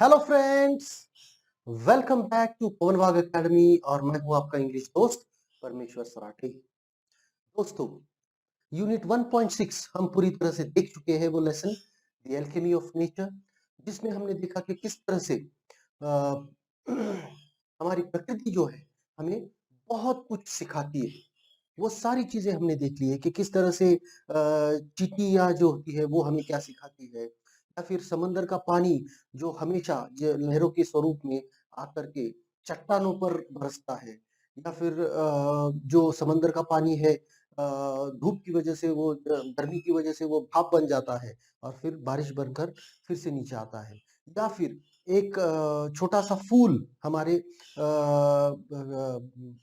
Hello friends, welcome back to Pawan Wagh academy और मैं हूं आपका इंग्लिश दोस्त परमेश्वर सराठी। दोस्तों, यूनिट 1.6 हम पूरी तरह से देख चुके हैं। वो lesson the alchemy of nature, जिसमें हमने देखा कि किस तरह से अ, हमारी प्रकृति जो है हमें बहुत कुछ सिखाती है। वो सारी चीजें हमने देख ली है कि किस तरह से चींटियां जो होती है वो हमें क्या सिखाती है, या फिर समंदर का पानी जो हमेशा लहरों के स्वरूप में आकर के चट्टानों पर बरसता है, या फिर जो समंदर का पानी है धूप की वजह से वो गर्मी की वजह से वो भाप बन जाता है और फिर बारिश बनकर फिर से नीचे आता है। या फिर एक छोटा सा फूल हमारे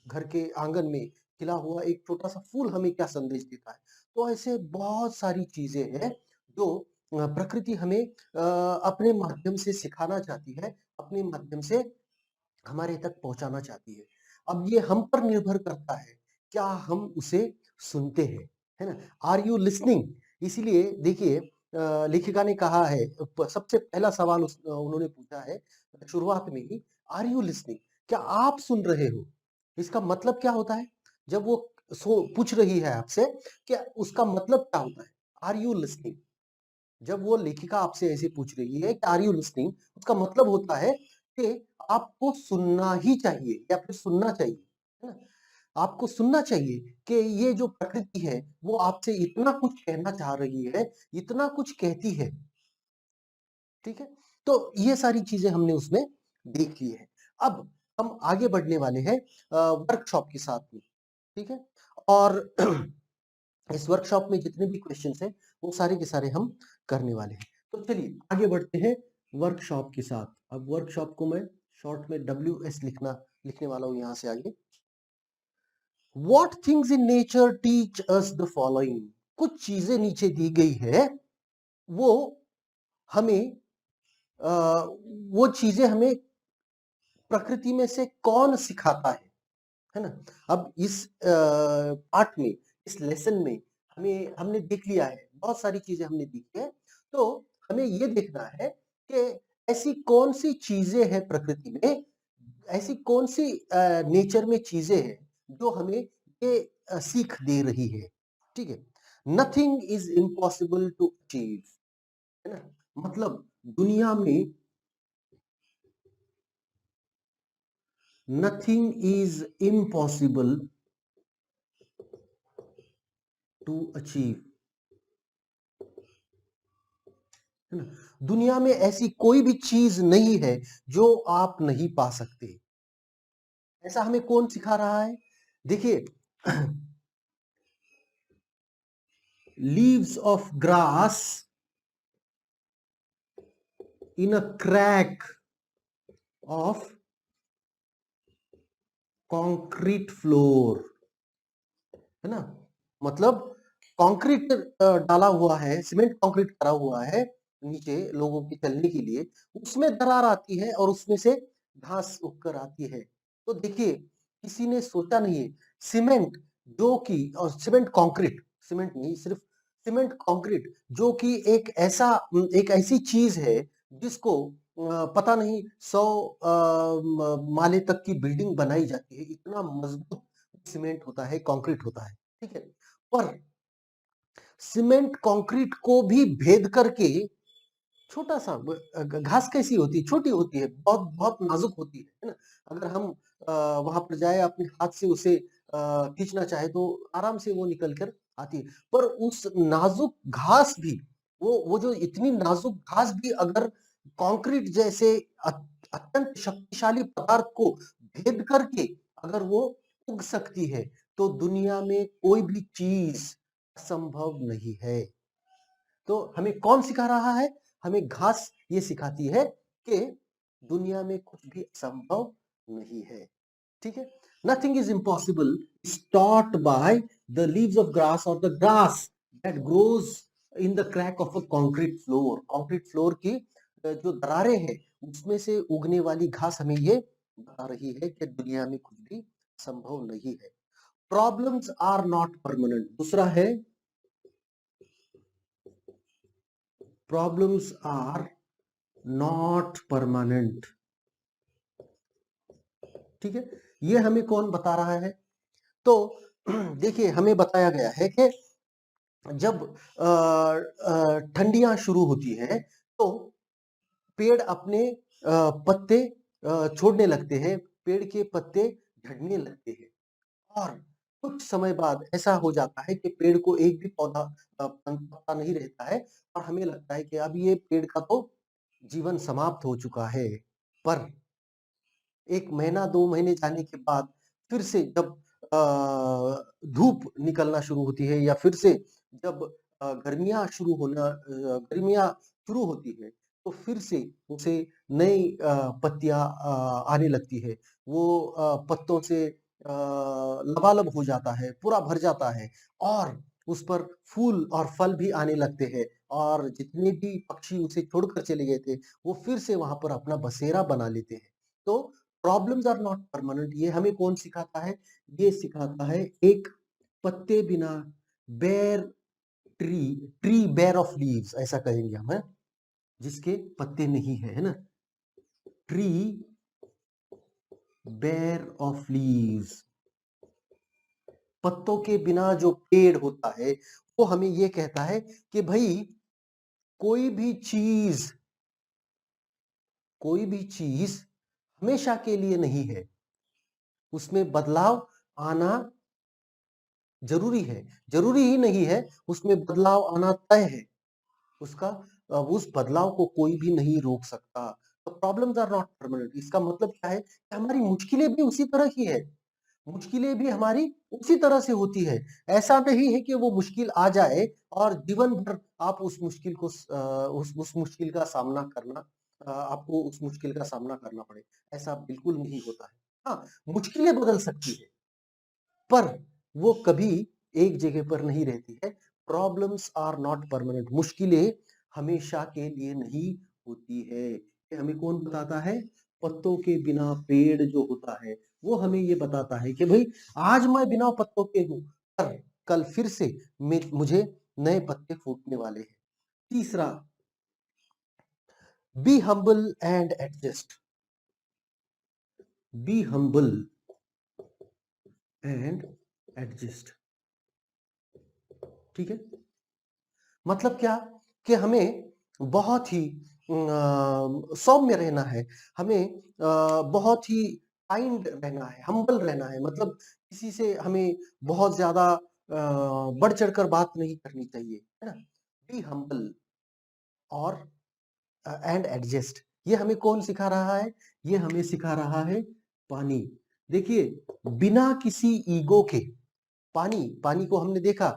घर के आंगन में खिला हुआ एक छोटा सा फूल हमें क्या संदेश देता है। तो ऐसे बहुत सारी चीजें हैं जो प्रकृति हमें अपने माध्यम से सिखाना चाहती है, अपने माध्यम से हमारे तक पहुंचाना चाहती है। अब ये हम पर निर्भर करता है, क्या हम उसे सुनते हैं, है ना? Are you listening? इसीलिए देखिए, लेखिका ने कहा है, सबसे पहला सवाल उन्होंने पूछा है शुरुआत में ही, आर यू लिसनिंग? क्या आप सुन रहे हो? इसका मतलब क्या होता है? जब वो पूछ रही है आपसे, क्या उसका मतलब क्या होता है? Are you listening? जब वो लेखिका आपसे ऐसे पूछ रही है कि आर यू लिसनिंग, उसका मतलब होता है कि आपको सुनना ही चाहिए या फिर सुनना चाहिए, है ना? आपको सुनना चाहिए कि ये जो प्रकृति है वो आपसे इतना कुछ कहना चाह रही है, इतना कुछ कहती है। ठीक है? तो ये सारी चीजें हमने उसमें देख ली है। अब हम आगे बढ़ने वाले हैं वर्कशॉप के साथ में। ठीक है? और इस वर्कशॉप में जितने भी क्वेश्चंस हैं वो सारे के सारे हम करने वाले हैं। तो चलिए आगे बढ़ते हैं वर्कशॉप के साथ। अब वर्कशॉप को मैं शॉर्ट में WS लिखने वाला हूँ यहाँ से आगे। What things in nature teach us the following? कुछ चीजें नीचे दी गई है, वो हमें वो चीजें हमें प्रकृति में से कौन सिखाता है ना? अब इस पार्ट में, इस लेसन में हमने देख लिया है, बहुत सारी चीजें हमने देखी है। तो हमें ये देखना है कि ऐसी कौन सी चीजें हैं प्रकृति में, ऐसी कौन सी नेचर में चीजें हैं जो हमें ये सीख दे रही है। ठीक है? Nothing is impossible to achieve, है ना? मतलब दुनिया में nothing is impossible to achieve, है ना? दुनिया में ऐसी कोई भी चीज नहीं है जो आप नहीं पा सकते। ऐसा हमें कौन सिखा रहा है? देखिए, leaves of grass in a crack of concrete floor, है ना? मतलब कंक्रीट डाला हुआ है, सीमेंट कंक्रीट करा हुआ है नीचे लोगों के चलने के लिए, उसमें दरार आती है और उसमें से घास उगकर आती है। तो देखिए, किसी ने सोचा नहीं है, सीमेंट जो कि और सीमेंट कंक्रीट, सीमेंट नहीं सिर्फ सीमेंट कंक्रीट जो कि एक ऐसी चीज है जिसको पता नहीं 100 माले तक की बिल्डिंग बनाई जाती है, इतना मजबूत सीमेंट होता है, कंक्रीट होता है। ठीक है? पर सीमेंट कंक्रीट को भी भेद करके छोटा सा घास कैसी होती है? छोटी होती है, बहुत बहुत नाजुक होती है ना? अगर हम वहां पर जाए अपने हाथ से उसे खींचना चाहे तो आराम से वो निकल कर आती है। पर उस नाजुक घास भी, वो जो इतनी नाजुक घास भी अगर कंक्रीट जैसे अत्यंत शक्तिशाली पदार्थ को भेद करके अगर वो उग सकती है, तो दुनिया में कोई भी चीज असंभव नहीं है। तो हमें कौन सिखा रहा है? हमें घास ये सिखाती है कि दुनिया में कुछ भी असंभव नहीं है। ठीक है? Nothing is impossible is taught by the leaves of grass और the grass that grows in the crack of a concrete floor. Concrete floor की जो दरारें हैं उसमें से उगने वाली घास हमें ये बता रही है कि दुनिया में कुछ भी संभव नहीं है। Problems are not permanent. दूसरा है, प्रॉब्लम्स आर नॉट परमानेंट। ठीक है, ये हमें कौन बता रहा है? तो देखिए हमें बताया गया है कि जब ठंडियां शुरू होती हैं तो पेड़ अपने पत्ते छोड़ने लगते हैं, पेड़ के पत्ते झड़ने लगते हैं और कुछ समय बाद ऐसा हो जाता है कि पेड़ को एक भी पौधा पत्ता नहीं रहता है और हमें लगता है कि अब ये पेड़ का तो जीवन समाप्त हो चुका है। पर 1 महीना 2 महीने जाने के बाद फिर से जब धूप निकलना शुरू होती है या फिर से जब गर्मियाँ शुरू होती है, तो फिर से उसे नई पत्तियाँ आने लगती है। वो पत्तों से लबालब हो जाता है, पूरा भर जाता है और उस पर फूल और फल भी आने लगते हैं और जितने भी पक्षी उसे छोड़कर चले गए थे, वो फिर से वहाँ पर अपना बसेरा बना लेते हैं। तो प्रॉब्लम्स आर नॉट परमानेंट, ये हमें कौन सिखाता है? ये सिखाता है एक पत्ते बिना bare tree, tree bare of leaves ऐसा कहेंगे हम, है? जिसके पत्ते नहीं है ना? ट्री बेयर ऑफ लीव्स, पत्तों के बिना जो पेड़ होता है वो हमें ये कहता है कि भाई कोई भी चीज कोई भी चीज हमेशा के लिए नहीं है, उसमें बदलाव आना जरूरी है। जरूरी ही नहीं है, उसमें बदलाव आना तय है। उसका उस बदलाव को कोई भी नहीं रोक सकता। तो प्रॉब्लम्स आर नॉट परमानेंट, इसका मतलब क्या है कि हमारी मुश्किलें भी उसी तरह की है। मुश्किलें भी हमारी उसी तरह से होती है। ऐसा नहीं है कि वो मुश्किल आ जाए और जीवन भर आप उस मुश्किल को उस मुश्किल का सामना करना आपको उस मुश्किल का सामना करना पड़े। ऐसा बिल्कुल नहीं होता है। हाँ, मुश्किलें बदल सकती है पर वो कभी एक जगह पर नहीं रहती है। प्रॉब्लम्स आर नॉट परमानेंट, मुश्किलें हमेशा के लिए नहीं होती है। ये हमें कौन बताता है? पत्तों के बिना पेड़ जो होता है वो हमें ये बताता है कि भाई आज मैं बिना पत्तों के हूं पर कल फिर से मुझे नए पत्ते फूटने वाले हैं। तीसरा, be humble and adjust. Be humble and adjust. ठीक है, मतलब क्या कि हमें बहुत ही सौम्य रहना है, हमें बहुत ही काइंड रहना है, हम्बल रहना है, मतलब किसी से हमें बहुत ज्यादा बढ़ चढ़कर बात नहीं करनी चाहिए, है ना? बी हम्बल और एंड एडजस्ट, ये हमें कौन सिखा रहा है? ये हमें सिखा रहा है पानी। देखिए, बिना किसी ईगो के पानी पानी को हमने देखा,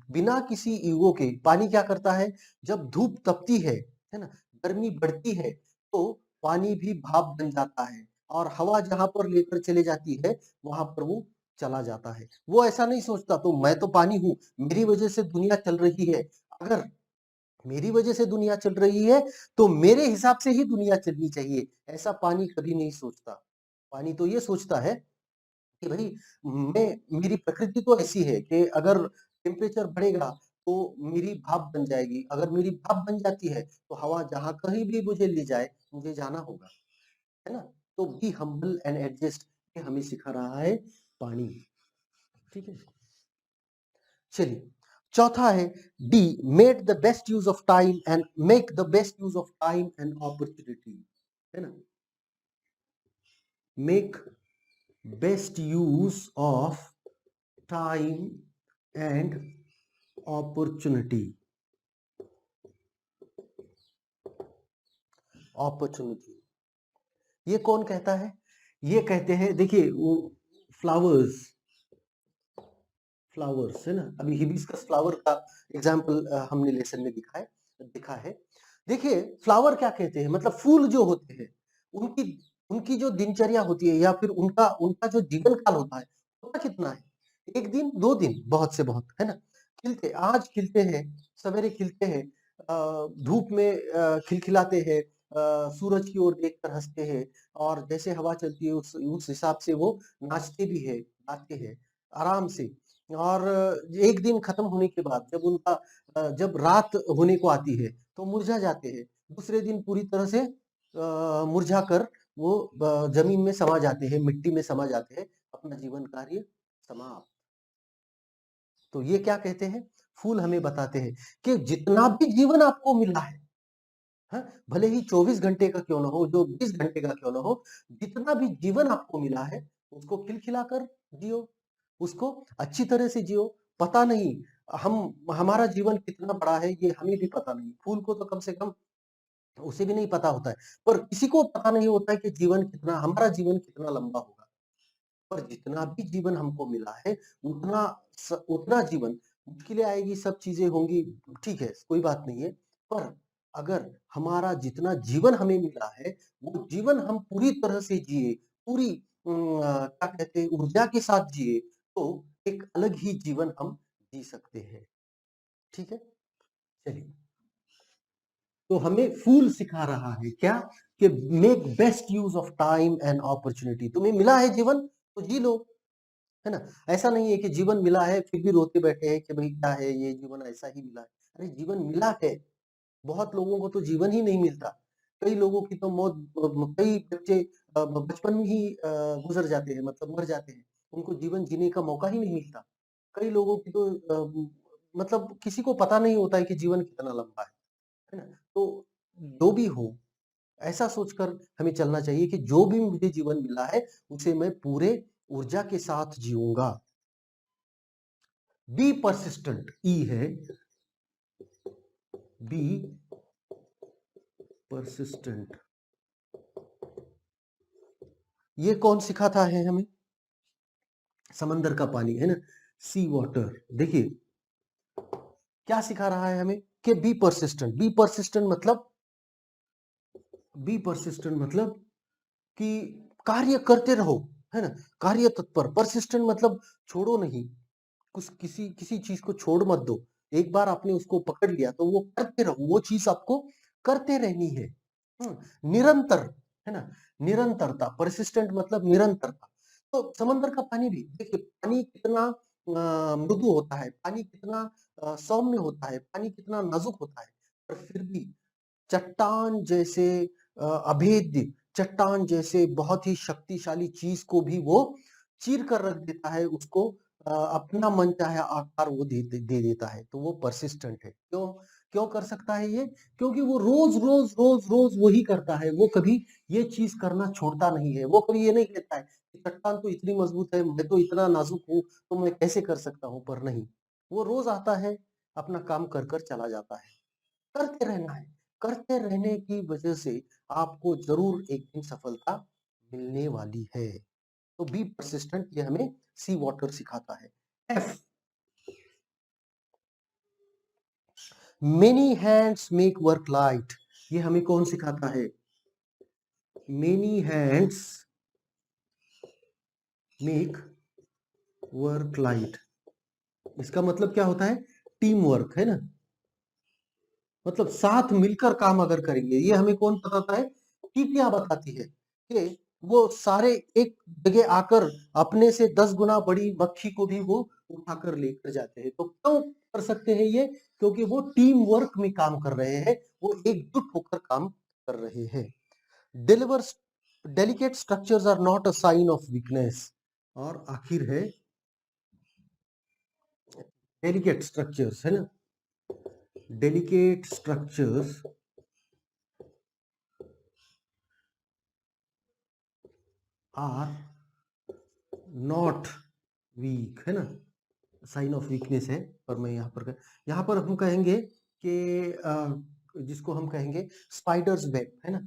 बिना किसी ईगो के पानी क्या करता है? जब धूप तपती है ना, गर्मी बढ़ती है तो पानी भी भाप बन जाता है और हवा जहां पर लेकर चले जाती है वहां पर वो चला जाता है। वो ऐसा नहीं सोचता तो मैं तो पानी हूं, मेरी वजह से दुनिया चल रही है। अगर मेरी वजह से दुनिया चल रही है तो मेरे हिसाब से ही दुनिया चलनी चाहिए, ऐसा पानी कभी नहीं सोचता। पानी तो ये सोचता है कि भाई मैं मेरी प्रकृति तो ऐसी है कि अगर टेम्परेचर बढ़ेगा तो मेरी भाप बन जाएगी, अगर मेरी भाप बन जाती है तो हवा जहां कहीं भी मुझे ले जाए मुझे जाना होगा, है ना? तो बी हम्बल एंड एडजस्ट, ये हमें सिखा रहा है पानी। ठीक है, चलिए चौथा है D, made the best use of time and make the best use of time and opportunity, है ना? Make best use of time and opportunity. Opportunity, ये कौन कहता है? ये कहते हैं, देखिए वो फ्लावर्स, फ्लावर्स है ना, अभी हिबिस्कस फ्लावर का एग्जांपल हमने लेसन में दिखा है। देखिए फ्लावर क्या कहते हैं, मतलब फूल जो होते हैं उनकी उनकी जो दिनचर्या होती है या फिर उनका उनका जो जीवन काल होता है, होता कितना है? 1 दिन 2 दिन बहुत से बहुत, है ना? खिलते आज खिलते हैं, सवेरे खिलते हैं, धूप में खिलखिलाते हैं, सूरज की ओर देखकर हंसते हैं और जैसे हवा चलती है उस हिसाब से वो नाचते भी है, गाते हैं आराम से। और 1 दिन खत्म होने के बाद जब रात होने को आती है तो मुरझा जाते हैं। दूसरे दिन पूरी तरह से मुरझाकर वो जमीन में समा जाते हैं, मिट्टी में समा जाते हैं, अपना जीवन कार्य समाप्त। तो ये क्या कहते हैं? फूल हमें बताते हैं कि जितना भी जीवन आपको मिला है, हाँ, भले ही 24 घंटे का क्यों ना हो, जो 20 घंटे का क्यों ना हो, जितना भी जीवन आपको मिला है, उसको खिलखिलाकर जियो, उसको अच्छी तरह से जियो। पता नहीं हमारा जीवन कितना बड़ा है, ये हमें भी पता नहीं। फूल को तो कम से कम उसे भी नहीं पता होता है, पर किसी को पता नहीं होता है कि हमारा जीवन कितना लंबा होगा। पर जितना भी जीवन हमको मिला है, उतना जीवन, मुश्किलें आएगी, सब चीज़ें होंगी, ठीक है, कोई बात नहीं है। पर अगर हमारा जितना जीवन हमें मिला है, वो जीवन हम पूरी तरह से जिए, पूरी क्या कहते हैं, ऊर्जा के साथ जिए, तो एक अलग ही जीवन हम जी सकते हैं। ठीक है? चलिए, तो हमें फूल सिखा रहा है क्या? कि make best use of time and opportunity. तुम्हें मिला है जीवन, तो जी लो। है ना? ऐसा नहीं है कि जीवन मिला है फिर भी रोते बैठे हैं कि भाई क्या है ये जीवन, ऐसा ही मिला है। अरे जीवन मिला है, बहुत लोगों को तो जीवन ही नहीं मिलता। कई लोगों की तो मौत कई बच्चे बचपन में ही गुज़र जाते हैं, मतलब मर जाते हैं। उनको जीवन जीने का मौका ही नहीं मिलता। कई लोगों की तो मतलब किसी को पता नहीं होता है कि जीवन कितना लंबा है ना? तो जो भी हो, ऐसा सोचकर हमें चलना चाहिए कि जो भी मुझे जीवन मिला है, उसे मैं पूरे ऊर्जा के साथ जिऊँगा। बी परसिस्टेंट, ई है, बी परसिस्टेंट। ये कौन सिखाता है हमें? समंदर का पानी, है ना? सी वाटर। देखिए क्या सिखा रहा है हमें कि बी परसिस्टेंट। बी परसिस्टेंट मतलब कि कार्य करते रहो, है ना? कार्य तत्पर। परसिस्टेंट मतलब छोड़ो नहीं, कुछ किसी किसी चीज को छोड़ मत दो। एक बार आपने उसको पकड़ लिया तो वो करते रहो, वो चीज आपको करते रहनी है। निरंतर, है ना? निरंतरता, परसिस्टेंट मतलब निरंतरता। तो समंदर का पानी भी देखिए, पानी कितना मृदु होता है, पानी कितना सौम्य होता है, पानी कितना नाजुक होता है, पर फिर भी चट्टान जैसे अभेद्य, चट्टान जैसे बहुत ही शक्तिशाली चीज को भी वो चीर कर रख देता है, उसको अपना मनचाहा आकार वो दे देता है। तो वो परसिस्टेंट है। क्यों क्यों कर सकता है ये? क्योंकि वो रोज रोज रोज रोज वही करता है। वो कभी ये चीज करना छोड़ता नहीं है। वो कभी ये नहीं कहता है कि चट्टान तो इतनी मजबूत है, मैं तो इतना नाजुक हूँ, तो मैं कैसे कर सकता हूँ। पर नहीं, वो रोज आता है, अपना काम कर कर चला जाता है। करते रहना है। करते रहने की वजह से आपको ज़रूर एक दिन सफलता मिलने वाली है। तो बी परसिस्टेंट, ये हमें सी वाटर सिखाता है। F, many hands make work light. ये हमें कौन सिखाता है? Many hands make work light. इसका मतलब क्या होता है? टीम वर्क, है ना? मतलब साथ मिलकर काम अगर करेंगे। ये हमें कौन बताता है? चींटियां बताती है कि वो सारे एक जगह आकर अपने से 10 गुना बड़ी मक्खी को भी वो उठाकर लेकर जाते हैं। तो क्यों कर सकते हैं ये? क्योंकि वो टीम वर्क में काम कर रहे हैं, वो एकजुट होकर काम कर रहे हैं। Deliver delicate structures are not a sign of weakness. और आखिर है डेलिकेट स्ट्रक्चर्स, है ना? Delicate structures are not weak, है ना? साइन ऑफ वीकनेस है। पर मैं यहाँ पर हम कहेंगे कि जिसको हम कहेंगे स्पाइडर्स वेब, है ना?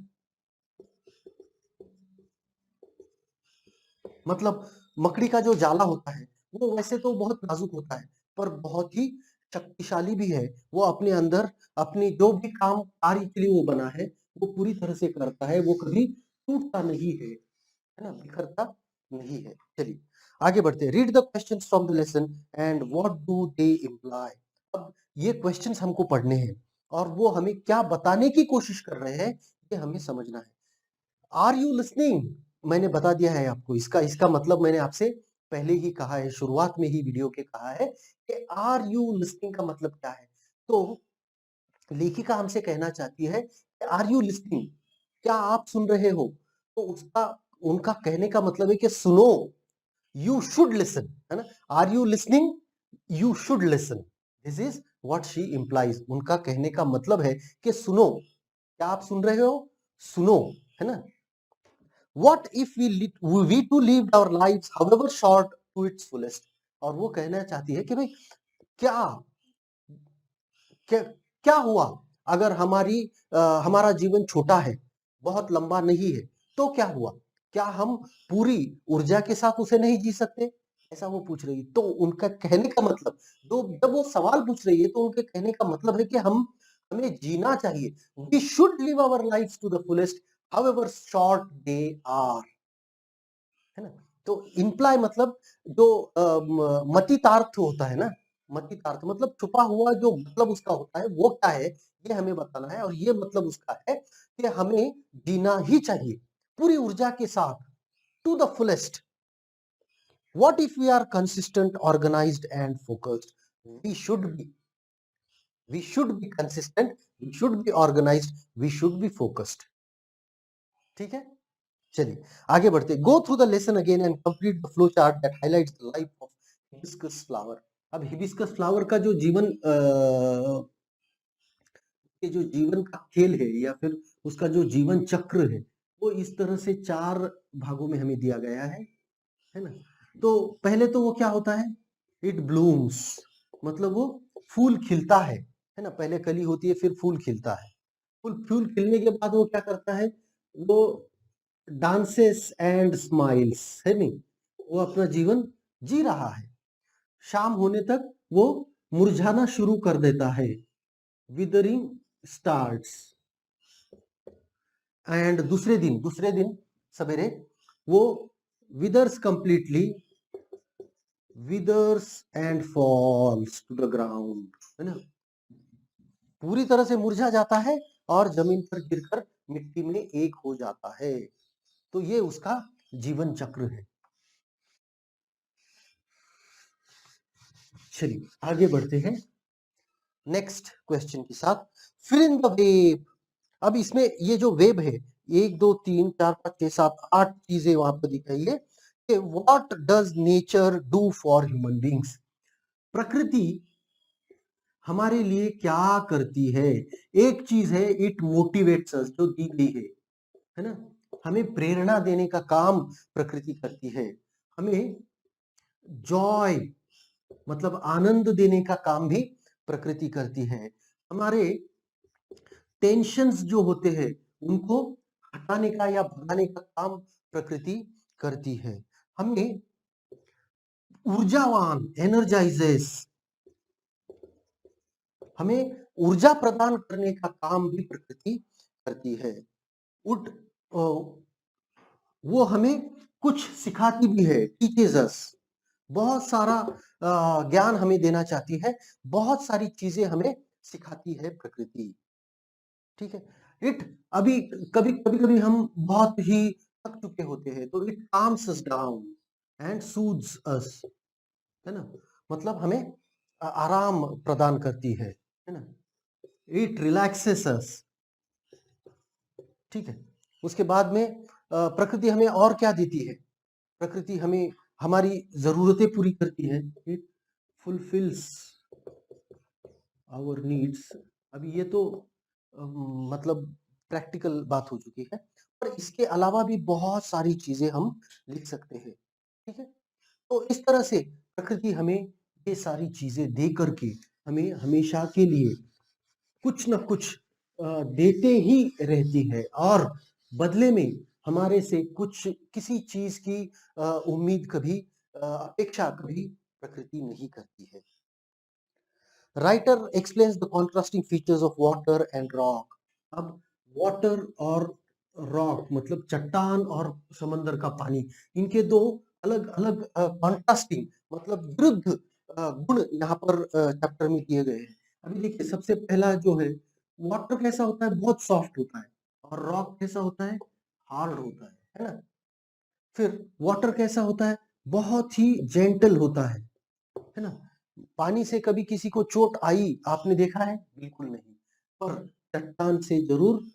मतलब मकड़ी का जो जाला होता है, वो वैसे तो बहुत नाजुक होता है, पर बहुत ही शक्तिशाली भी है। वो अपने अंदर अपनी जो भी काम कार्य के लिए वो बना है, वो पूरी तरह से करता है। वो कभी टूटता नहीं है ना? बिखरता नहीं है। चलिए आगे बढ़ते हैं। Read the questions from the lesson and what do they imply. अब ये क्वेश्चंस हमको पढ़ने हैं और वो हमें क्या बताने की कोशिश कर रहे हैं, ये हमें समझना है। Are you listening? मैंने बता दिया है आपको। इसका इसका मतलब मैंने आपसे पहले ही कहा है, शुरुआत में ही वीडियो के कहा है कि आर यू लिसनिंग का मतलब क्या है। तो लेखिका हमसे कहना चाहती है आर यू लिस्निंग, क्या आप सुन रहे हो? तो उसका उनका कहने का मतलब है कि सुनो, यू शुड लिसन, है ना? Are you listening, you should listen, this is what she implies. उनका कहने का मतलब है कि सुनो, क्या आप सुन रहे हो? सुनो, है ना? What if we too lived our lives however short to its fullest? और वो कहना चाहती है कि भाई क्या क्या क्या हुआ अगर हमारा जीवन छोटा है, बहुत लंबा नहीं है, तो क्या हुआ? क्या हम पूरी ऊर्जा के साथ उसे नहीं जी सकते? ऐसा वो पूछ रही है। तो उनका कहने का मतलब, दो जब वो सवाल पूछ रही है तो उनके कहने का मतलब है कि हमें जीना चाहिए। We should live our life to the fullest however short they are, है ना? तो इम्प्लाई मतलब जो मतितार्थ होता है ना, मतितार्थ मतलब छुपा हुआ जो मतलब उसका होता है वो क्या है, ये हमें बताना है। और ये मतलब उसका है कि हमें जीना ही चाहिए पूरी ऊर्जा के साथ, to the fullest. What if we are consistent, organised and focused? We should be we should be consistent, we should be organised, we should be focused. ठीक है, चलिए आगे बढ़ते। Go through the lesson again and complete the flow chart that highlights the life of hibiscus flower. अब hibiscus flower का जो जीवन के जो जीवन का खेल है या फिर उसका जो जीवन चक्र है, वो इस तरह से 4 भागों में हमें दिया गया है ना? तो पहले तो वो क्या होता है? इट ब्लूम्स, मतलब वो फूल खिलता है ना? पहले कली होती है, फिर फूल खिलता है। फूल फूल खिलने के बाद वो क्या करता है? वो डांसेस एंड स्माइल्स, है नहीं? वो अपना जीवन जी रहा है। शाम होने तक वो मुरझाना शुरू कर देता है, विदरिंग स्टार्ट्स। एंड दूसरे दिन सवेरे वो withers completely, withers and falls to the ground, है ना? पूरी तरह से मुरझा जाता है और जमीन पर गिरकर मिट्टी में एक हो जाता है। तो ये उसका जीवन चक्र है। चलिए आगे बढ़ते हैं नेक्स्ट क्वेश्चन के साथ। Fill in the web. अब इसमें ये जो वेब है, 1 2 3 4 5 6 7 8 चीजें वहां पर दिखाई है कि what does nature do for human beings? प्रकृति हमारे लिए क्या करती है? एक चीज है, इट मोटिवेट्स अस, जो दी गई है ना? हमें प्रेरणा देने का काम प्रकृति करती है। हमें जॉय मतलब आनंद देने का काम भी प्रकृति करती है। हमारे टेंशन्स जो होते हैं उनको हटाने का या भगाने का काम प्रकृति करती है। हमें ऊर्जावान एनर्जाइजेस, हमें ऊर्जा प्रदान करने का काम भी प्रकृति करती है। उड वो हमें कुछ सिखाती भी है, टीचेस अस। बहुत सारा ज्ञान हमें देना चाहती है, बहुत सारी चीजें हमें सिखाती है प्रकृति। ठीक है, इट अभी कभी कभी कभी हम बहुत ही थक चुके होते हैं तो it calms us down and soothes us, है ना? मतलब हमें आराम प्रदान करती है ना? It relaxes us. ठीक है, उसके बाद में प्रकृति हमें और क्या देती है? प्रकृति हमें हमारी जरूरतें पूरी करती है। It fulfils our needs. अभी ये तो मतलब प्रैक्टिकल बात हो चुकी है, पर इसके अलावा भी बहुत सारी चीजें हम लिख सकते हैं। ठीक है, तो इस तरह से प्रकृति हमें ये सारी चीजें दे करके हमें हमेशा के लिए कुछ न कुछ देते ही रहती है, और बदले में हमारे से कुछ किसी चीज की उम्मीद कभी अपेक्षा कभी प्रकृति नहीं करती है। Writer explains the contrasting features of water and rock. अब वाटर और रॉक मतलब चट्टान और समंदर का पानी, इनके दो अलग अलग कॉन्ट्रास्टिंग मतलब विरुद्ध गुण यहाँ पर चैप्टर में दिए गए हैं। अभी देखिए सबसे पहला जो है, वाटर कैसा होता है? बहुत सॉफ्ट होता है। और रॉक कैसा होता है? हार्ड होता है ना? फिर वाटर कैसा होता है? बहुत ही जेंटल होता है ना? पानी से कभी किसी को चोट आई आपने देखा है? बिल्कुल नहीं। पर चट्टान से ज़रूर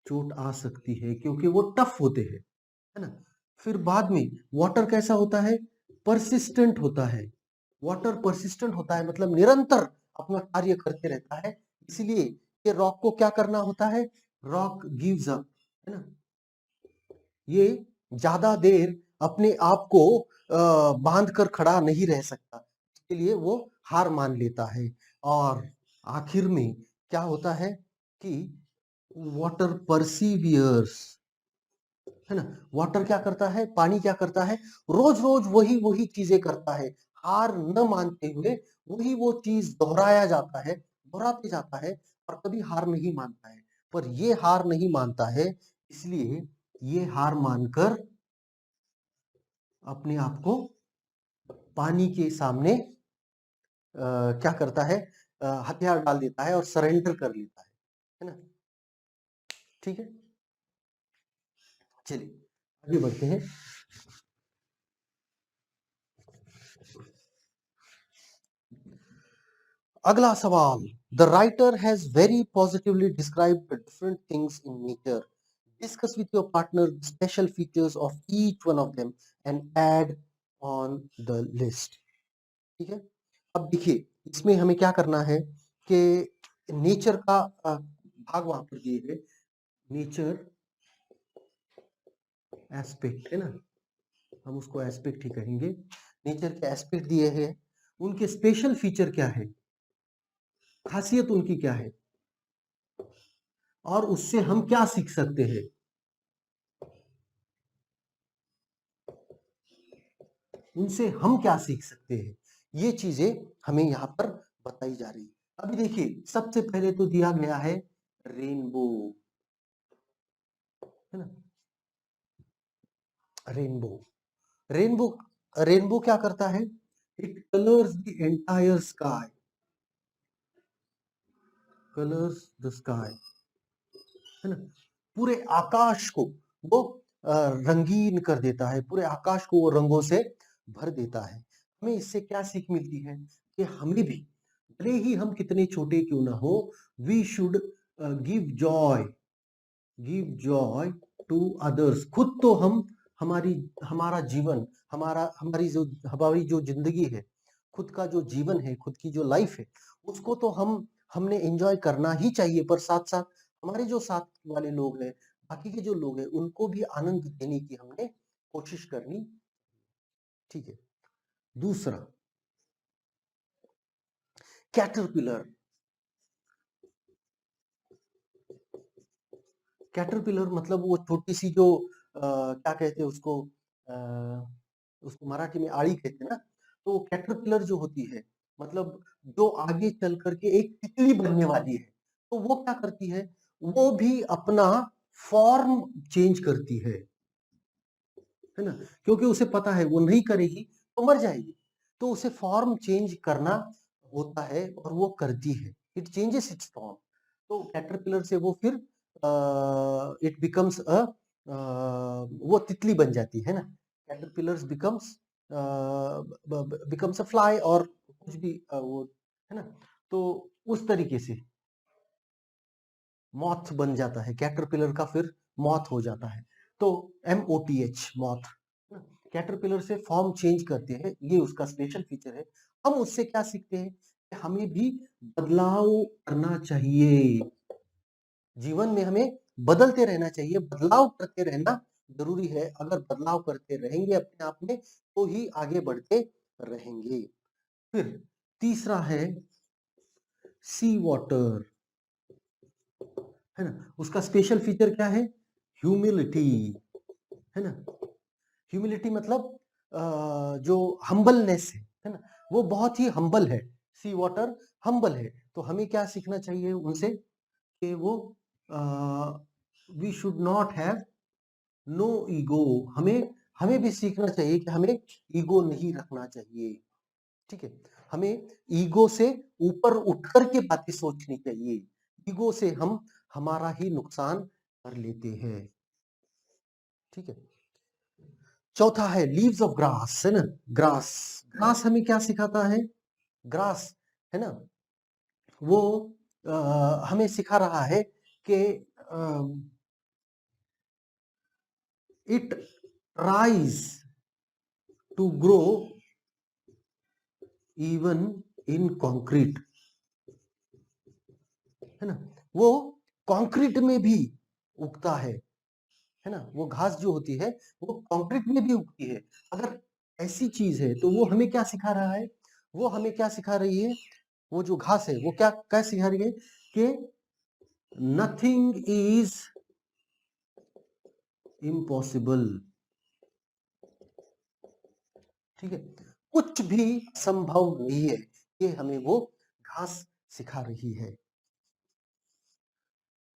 चोट आ सकती है क्योंकि वो टफ होते हैं, है ना? फिर बाद में वाटर कैसा होता है? पर्सिस्टेंट होता है। वाटर पर्सिस्टेंट होता है मतलब निरंतर अपना कार्य करते रहता है। इसीलिए ये रॉक को क्या करना होता है? रॉक गिव्स अप, है ना? ये ज़्यादा देर अपने आप को बाँध कर खड़ा नहीं रह सकता। इसके लिए वो हार मान लेता है और आखिर में क्या होता है कि वाटर परसिवियर्स, है ना? वाटर क्या करता है? पानी क्या करता है? रोज-रोज वही-वही चीज़ें करता है। हार न मानते हुए वही वो चीज़ दोहराया जाता है, दोहराते जाता है और कभी हार नहीं मानता है। पर ये हार नहीं मानता है, इसलिए ये हार मानकर अपने आप को पानी के सामने क्या करता है? हथियार डाल देता है और सरेंडर कर लेता है ना? ठीक है? चलिए, आगे बढ़ते हैं। अगला सवाल। The writer has very positively described the different things in nature. Discuss with your partner the special features of each one of them and add on the list. ठीक है? अब देखिए, इसमें हमें क्या करना है कि नेचर का भाग वहां पर दिए है। नेचर एस्पेक्ट, है ना? हम उसको एस्पेक्ट ही कहेंगे। नेचर के एस्पेक्ट दिए हैं, उनके स्पेशल फीचर क्या है, खासियत उनकी क्या है और उससे हम क्या सीख सकते हैं। उनसे हम क्या सीख सकते हैं, ये चीजें हमें यहाँ पर बताई जा रही है। अभी देखिए, सबसे पहले तो दिया गया है रेनबो, है ना? रेनबो, रेनबो, रेनबो क्या करता है? It colours the entire sky, colours the sky, है ना? पूरे आकाश को वो रंगीन कर देता है, पूरे आकाश को वो रंगों से भर देता है। हमें इससे क्या सीख मिलती है कि हमें भी, भले ही हम कितने छोटे क्यों ना हो, we should give joy, give joy to others. खुद तो हम, हमारी, हमारा जीवन, हमारी जो जिंदगी है, खुद का जो जीवन है, खुद की जो लाइफ है, उसको तो हमने एंजॉय करना ही चाहिए, पर साथ साथ हमारे जो साथ वाले लोग हैं, बाकी के जो लोग हैं, उनको भी आनंद देने की हमने कोशिश करनी। ठीक है। दूसरा, कैटरपिलर, कैटरपिलर मतलब वो छोटी सी जो क्या कहते हैं उसको, उसको मराठी में आड़ी कहते हैं ना। तो कैटरपिलर जो होती है, मतलब जो आगे चल करके एक तितली बनने वाली है, तो वो क्या करती है? वो भी अपना फॉर्म चेंज करती है ना? क्योंकि उसे पता है वो नहीं करेगी तो मर जाएगी, तो उसे फॉर्म चेंज करना होता है और वो करती है। It changes it's form. तो कैटरपिलर से वो फिर इट बिकम्स अ, वो तितली बन जाती है ना। कैटरपिलर्स बिकम्स अ फ्लाई और कुछ भी वो, है ना? तो उस तरीके से मॉथ बन जाता है कैटरपिलर का, फिर मॉथ हो जाता है। तो MOTH, मॉथ। कैटरपिलर से फॉर्म चेंज करते हैं, ये उसका स्पेशल फीचर है। हम उससे क्या सीखते हैं कि हमें भी बदलाव करना चाहिए, जीवन में हमें बदलते रहना चाहिए, बदलाव करते रहना जरूरी है। अगर बदलाव करते रहेंगे अपने आप में, तो ही आगे बढ़ते रहेंगे। फिर तीसरा है सी वाटर, है ना? उसका स्पेशल फीचर क्या है? ह्यूमिलिटी, है ना? ह्यूमिलिटी मतलब जो हम्बलनेस है ना? वो बहुत ही हम्बल है। सी वाटर हम्बल है। तो हमें क्या सीखना चाहिए उनसे कि वो we should not have no ego. हमें हमें भी सीखना चाहिए कि हमें ईगो नहीं रखना चाहिए। ठीक है? हमें ईगो से ऊपर उठकर के बातें सोचनी चाहिए। ईगो से हम हमारा ही नुकसान कर लेते हैं। ठीक है? चौथा है लीव्स ऑफ ग्रास, है ना? ग्रास, ग्रास हमें क्या सिखाता है? ग्रास, है ना? वो हमें सिखा रहा है कि it tries to grow even in concrete, है ना? वो कंक्रीट में भी उगता है ना? वो घास जो होती है वो कंक्रीट में भी उगती है। अगर ऐसी चीज है तो वो हमें क्या सिखा रहा है? वो हमें क्या सिखा रही है? वो जो घास है वो क्या क्या सिखा रही है कि नथिंग इज इम्पॉसिबल। ठीक है, कुछ भी संभव नहीं है, ये हमें वो घास सिखा रही है।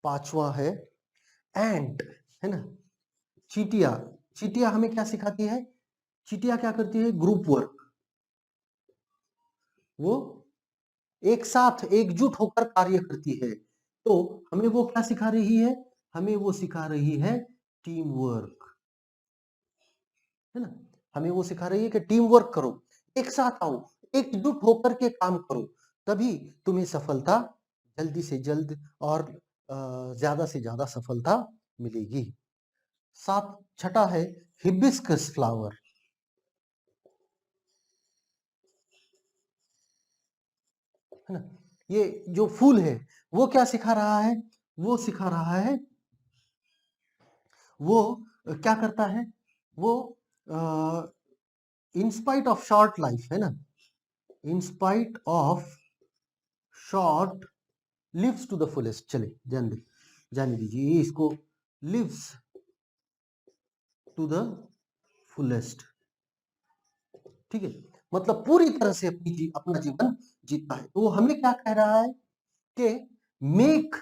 पांचवा है एंट, है ना? चींटियां, चींटियां हमें क्या सिखाती है? चींटियां क्या करती है? Group work. वो एक साथ एकजुट होकर कार्य करती है। तो हमें वो क्या सिखा रही है? हमें वो सिखा रही है टीम वर्क, है ना? हमें वो सिखा रही है कि टीम वर्क करो, एक साथ आओ, एकजुट होकर के काम करो, तभी तुम्हें सफलता जल्दी से जल्द और ज्यादा से ज्यादा सफलता मिलेगी। सात छठा है हिबिस्कस फ्लावर, है ना? ये जो फूल है वो क्या सिखा रहा है? वो सिखा रहा है, वो क्या करता है? वो in spite of short life, है ना? In spite of short lives to the fullest. चले जाने दीजिए, ये इसको लिव्स टू द फुलेस्ट, ठीक है? मतलब पूरी तरह से अपना जीवन जीता है। तो वो हमें क्या कह रहा है कि make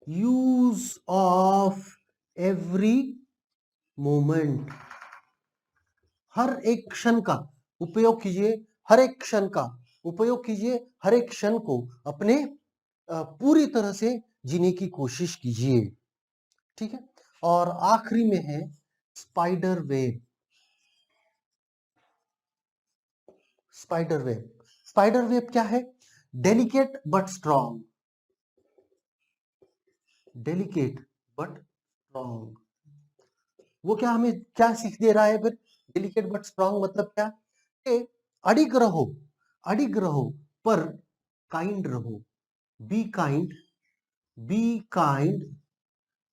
use of every moment, हर एक क्षण का उपयोग कीजिए, हर एक क्षण का उपयोग कीजिए, हर एक क्षण को अपने पूरी तरह से जीने की कोशिश कीजिए, ठीक है? और आखिरी में है spider web. Spider web, spider web क्या है? Delicate but strong, delicate but strong. वो क्या हमें क्या सीख दे रहा है फिर? डेलिकेट बट स्ट्रॉन्ग मतलब क्या? कि अडिग रहो, अडिग रहो, पर काइंड रहो। Be kind, be kind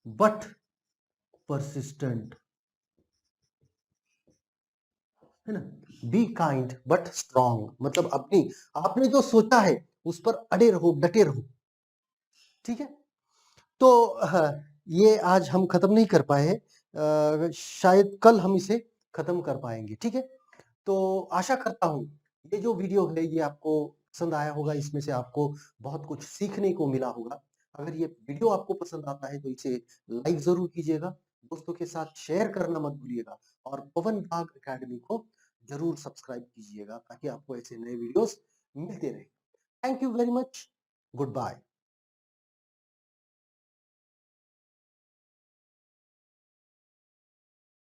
but persistent, है ना? बी काइंड बट स्ट्रॉन्ग मतलब अपनी आपने जो सोचा है उस पर अड़े रहो, डटे रहो, ठीक है? तो ये आज हम खत्म नहीं कर पाए हैं, शायद कल हम इसे खत्म कर पाएंगे, ठीक है? तो आशा करता हूँ ये जो वीडियो है ये आपको पसंद आया होगा, इसमें से आपको बहुत कुछ सीखने को मिला होगा। अगर ये वीडियो आपको पसंद आता है तो इसे लाइक जरूर कीजिएगा, दोस्तों के साथ शेयर करना मत भूलिएगा और पवन बाग अकेडमी को जरूर सब्सक्राइब कीजिएगा ताकि आपको ऐसे नए वीडियोस मिलते रहे। Thank you very much, good bye.